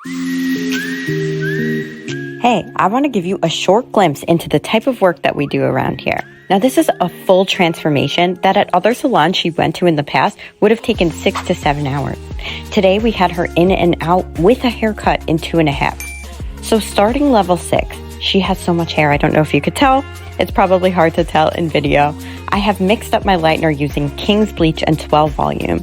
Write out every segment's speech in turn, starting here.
Hey, I want to give you a short glimpse into the type of work that we do around here. Now, this is a full transformation that at other salons she went to in the past would have taken 6 to 7 hours. Today, we had her in and out with a haircut in 2.5. So starting level 6, she has so much hair, I don't know if you could tell. It's probably hard to tell in video. I have mixed up my lightener using King's Bleach and 12 volume.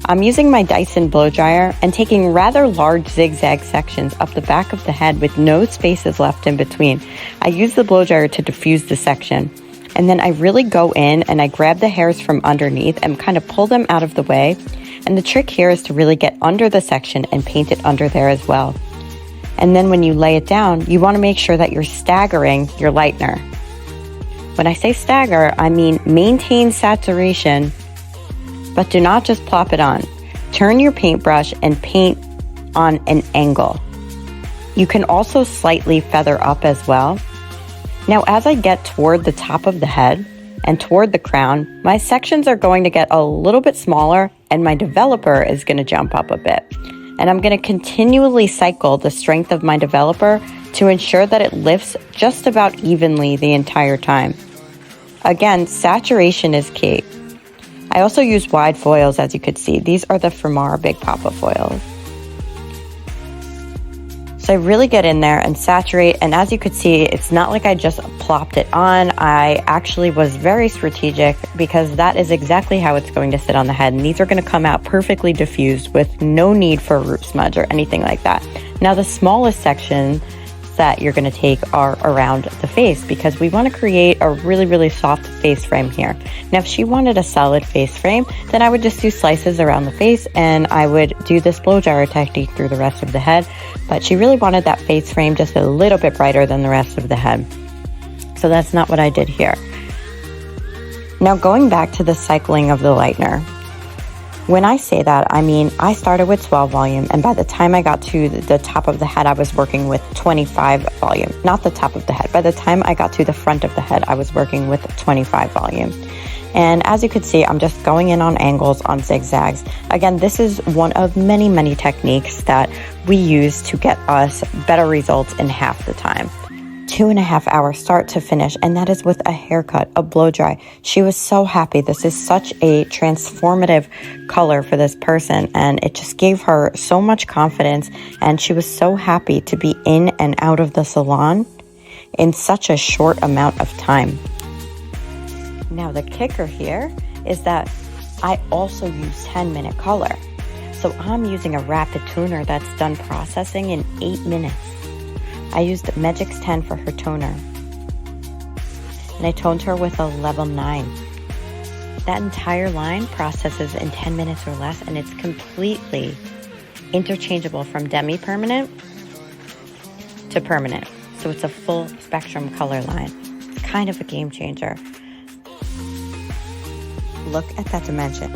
I'm using my Dyson blow dryer and taking rather large zigzag sections up the back of the head with no spaces left in between. I use the blow dryer to diffuse the section. And then I really go in and I grab the hairs from underneath and kind of pull them out of the way. And the trick here is to really get under the section and paint it under there as well. And then when you lay it down, you want to make sure that you're staggering your lightener. When I say stagger, I mean maintain saturation, but do not just plop it on. Turn your paintbrush and paint on an angle. You can also slightly feather up as well. Now, as I get toward the top of the head and toward the crown, my sections are going to get a little bit smaller and my developer is going to jump up a bit. And I'm going to continually cycle the strength of my developer to ensure that it lifts just about evenly the entire time. Again, saturation is key. I also use wide foils, as you could see. These are the Firmar Big Papa foils. So I really get in there and saturate, and as you could see, it's not like I just plopped it on. I actually was very strategic because that is exactly how it's going to sit on the head, and these are going to come out perfectly diffused with no need for a root smudge or anything like that. Now, the smallest section that you're going to take are around the face because we want to create a really, really soft face frame here. Now, if she wanted a solid face frame, then I would just do slices around the face and I would do this blow dryer technique through the rest of the head. But she really wanted that face frame just a little bit brighter than the rest of the head. So that's not what I did here. Now, going back to the cycling of the lightener. When I say that, I mean, I started with 12 volume, and by the time I got to the top of the head, I was working with 25 volume. Not the top of the head. By the time I got to the front of the head, I was working with 25 volume. And as you could see, I'm just going in on angles, on zigzags. Again, this is one of many, many techniques that we use to get us better results in half the time. 2.5 hours start to finish, and that is with a haircut, a blow dry. She was so happy. This is such a transformative color for this person, and it just gave her so much confidence, and she was so happy to be in and out of the salon in such a short amount of time. Now, the kicker here is that I also use 10-minute color. So I'm using a rapid toner that's done processing in 8 minutes. I used Magix 10 for her toner, and I toned her with a level 9. That entire line processes in 10 minutes or less, and it's completely interchangeable from demi-permanent to permanent. So it's a full spectrum color line. It's kind of a game changer. Look at that dimension.